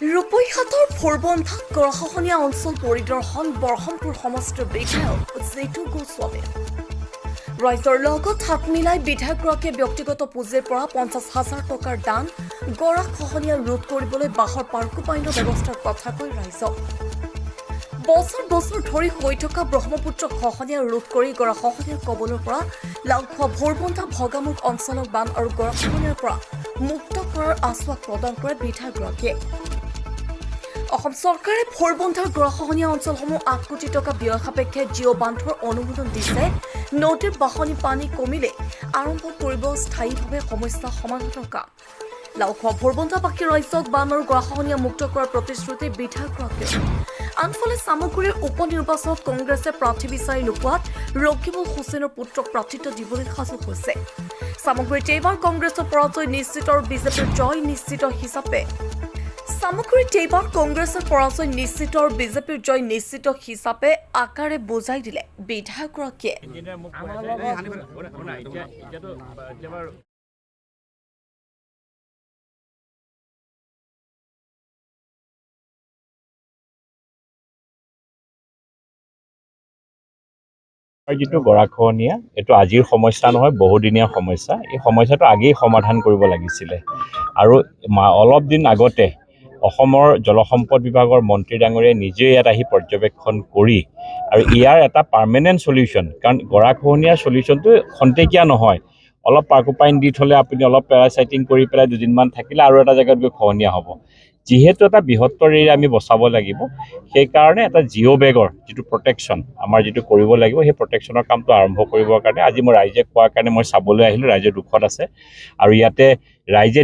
ৰূপৈহাটৰ ভোৰবন্ধাত গৰাখহনীয়া অঞ্চল পৰিদৰ্শন বৰহমপুৰ সমষ্টিৰ বিধায়ক জিতু গোস্বামী। ৰাইজৰ লগত হাত মিলাই বিধায়কগৰাকীয়ে ব্যক্তিগত পুঁজিৰ পৰা 50,000 টকাৰ দান গৰাখহনীয়া ৰোধ কৰিবলৈ বাঁহৰ পাৰ্কোপাইনৰ ব্যৱস্থাৰ কথা কৈ ৰাইজক। বছৰ বছৰ ধৰি হৈ থকা ব্ৰহ্মপুত্ৰ খহনীয়া ৰোধ কৰি গৰাখহনীয়াৰ কবলৰ পৰা লাওখোৱা ভোৰবন্ধা ভগামুখ অঞ্চলক বান আৰু গৰাখহনীয়াৰ পৰা মুক্ত কৰাৰ আশ্বাস প্ৰদান কৰে বিধায়কগৰাকীয়ে। অসম চৰকাৰে ভোৰবন্ধাৰ গৰাখহনীয়া অঞ্চলসমূহ 8 কোটি টকা ব্যয় সাপেক্ষে জিঅ' বান্ধৰ অনুমোদন দিছে। নদীৰ বাঢ়নী পানী কমিলে আৰম্ভ কৰিব স্থায়ীভাৱে সমস্যা সমাধানৰ কাম। লাওখোৱা ভোৰবন্ধাবাসী ৰাইজক বান আৰু গৰাখহনীয়া মুক্ত কৰাৰ প্ৰতিশ্ৰুতি বিধায়কগৰাকীৰ। আনফালে সামগুৰিৰ উপ নিৰ্বাচনত কংগ্ৰেছে প্ৰাৰ্থী বিচাৰি নোপোৱাত ৰকিবুল হুছেইনৰ পুত্ৰক প্ৰাৰ্থিত্ব দিবলৈ সাজু হৈছে। সামগুৰিত এইবাৰ কংগ্ৰেছৰ পৰাজয় নিশ্চিত আৰু বিজেপিৰ জয় নিশ্চিত হিচাপে আকাৰে বুজাই দিলে বিধায়কগৰাকীয়ে। যিটো গৰাখহনীয়া এইটো আজিৰ সমস্যা নহয়, বহুদিনীয়া সমস্যা। এই সমস্যাটো আগেই সমাধান কৰিব লাগিছিলে আৰু অলপ দিন আগতে অসমৰ জলসম্পদ বিভাগৰ মন্ত্ৰী ডাঙৰীয়াই নিজে ইয়াত আহি পৰ্যবেক্ষণ কৰি আৰু ইয়াৰ এটা পাৰ্মানেণ্ট সলিউশ্যন, কাৰণ গৰাখহনীয়াৰ সলিউশ্যনটো খন্তেকীয়া নহয়। অলপ পাৰ্কোপাইন দি থ'লে আপুনি অলপ পেৰাচাইটিং কৰি পেলাই দুদিনমান থাকিলে আৰু এটা জেগাত গৈ খহনীয়া হ'ব। যিহেতু এটা বৃহত্তৰ এৰিয়া আমি বচাব লাগিব, সেইকাৰণে এটা জিঅ' বেগৰ যিটো প্ৰটেকশ্যন আমাৰ যিটো কৰিব লাগিব, সেই প্ৰটেকশ্যনৰ কামটো আৰম্ভ কৰিবৰ কাৰণে আজি মই ৰাইজে কোৱাৰ কাৰণে মই চাবলৈ আহিলোঁ। ৰাইজে দুখত আছে আৰু ইয়াতে ৰাইজে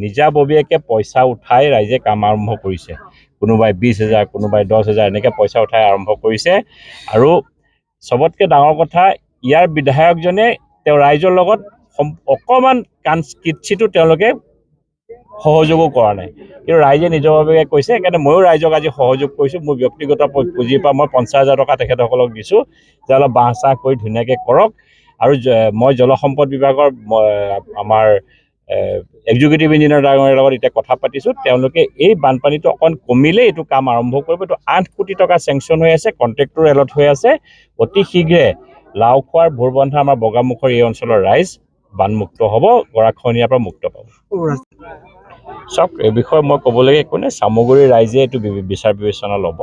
নিজাববীয়াকৈ পইচা উঠাই ৰাইজে কাম আৰম্ভ কৰিছে। কোনোবাই 20,000, কোনোবাই 10,000 এনেকৈ পইচা উঠাই আৰম্ভ কৰিছে। আৰু চবতকৈ ডাঙৰ কথা, ইয়াৰ বিধায়কজনে তেওঁ ৰাইজৰ লগত অকণমান কিঞ্চিতো তেওঁলোকে সহযোগো কৰা নাই, কিন্তু ৰাইজে নিজৰভাৱে কৈছে। সেইকাৰণে ময়ো ৰাইজক আজি সহযোগ কৰিছোঁ। মোৰ ব্যক্তিগত পুঁজিৰ পৰা মই 50,000 টকা তেখেতসকলক দিছোঁ যে অলপ বাঁহ চাহ কৰি ধুনীয়াকৈ কৰক। আৰু মই জলসম্পদ বিভাগৰ আমাৰ এক্সিকিউটিভ ইঞ্জিনিয়াৰ ডাঙৰীয়াৰ লগত এতিয়া কথা পাতিছোঁ। তেওঁলোকে এই বানপানীটো অকণ কমিলে এইটো কাম আৰম্ভ কৰিব। এইটো 8 কোটি টকা চেংচন হৈ আছে, কণ্ট্ৰেক্টৰ এলট হৈ আছে। অতি শীঘ্ৰে লাওখোৱাৰ ভোৰবন্ধা আমাৰ বগামুখৰ এই অঞ্চলৰ ৰাইজ বানমুক্ত হ'ব, গৰাখহনীয়াৰ পৰা মুক্ত পাব। চাওক, এই বিষয়ে মই ক'বলগীয়া একো নাই। চামগুৰিৰ ৰাইজে এইটো বিচাৰ বিবেচনা ল'ব,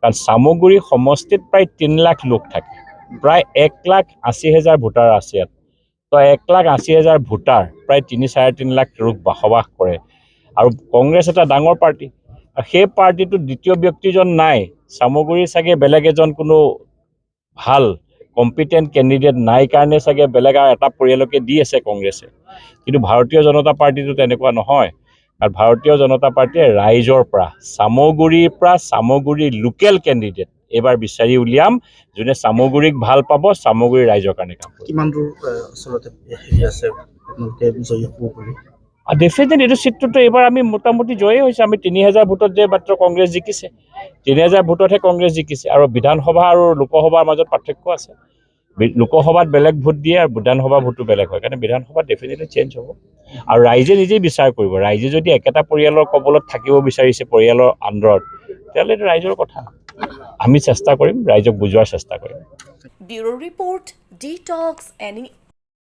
কাৰণ চামগুৰি সমষ্টিত প্ৰায় 3 লাখ লোক থাকে, প্ৰায় 1,80,000 ভোটাৰ আছে ইয়াত। তো 1,80,000 ভোটাৰ, প্ৰায় 3-3.5 লাখ লোক বসবাস কৰে। আৰু কংগ্ৰেছ এটা ডাঙৰ পাৰ্টি, সেই পাৰ্টিটোত দ্বিতীয় ব্যক্তিজন নাই। চামগুৰিৰ চাগে বেলেগ এজন কোনো ভাল কম্পিটেণ্ট কেণ্ডিডেট নাই কাৰণে চাগে বেলেগ আৰু এটা পৰিয়ালকে দি আছে কংগ্ৰেছে। কিন্তু ভাৰতীয় জনতা পাৰ্টিটো তেনেকুৱা নহয়। আৰু ভাৰতীয় জনতা পাৰ্টীয়ে ৰাইজৰ পৰা চামগুৰিৰ লোকেল কেণ্ডিডেট এইবাৰ বিচাৰি উলিয়াম, যোনে চামগুৰিক ভাল পাব, চামগুৰিৰ ৰাইজৰ কাৰণে কাম কৰিব। কিমান দূৰ আচলতে হেৰি আছে আপোনালোকে জয়ী হ'ব বুলি? ডেফিনেটলি এইটো চিটটোতো এইবাৰ আমি মোটামুটি জয়ী হৈছে। আমি 3,000 ভোটত যে মাত্ৰ কংগ্ৰেছ জিকিছে, 3,000 ভোটতহে কংগ্ৰেছ জিকিছে। আৰু বিধানসভা আৰু লোকসভাৰ মাজত পাৰ্থক্য আছে। লোকসভাত বেলেগ ভোট দিয়ে আৰু বিধানসভা ভোটটো বেলেগ হয়, কাৰণে বিধানসভাত ডেফিনেটলি চেঞ্জ হ'ব। আৰু ৰাইজে নিজেই বিচাৰ কৰিব। ৰাইজে যদি একেটা পৰিয়ালৰ কবলত থাকিব বিচাৰিছে, পৰিয়ালৰ আণ্ডাৰত, তেতিয়াহ'লে এইটো ৰাইজৰ কথা। আমি চেষ্টা কৰিম, ৰাইজক বুজোৱাৰ চেষ্টা কৰিম। Bureau report, detox any.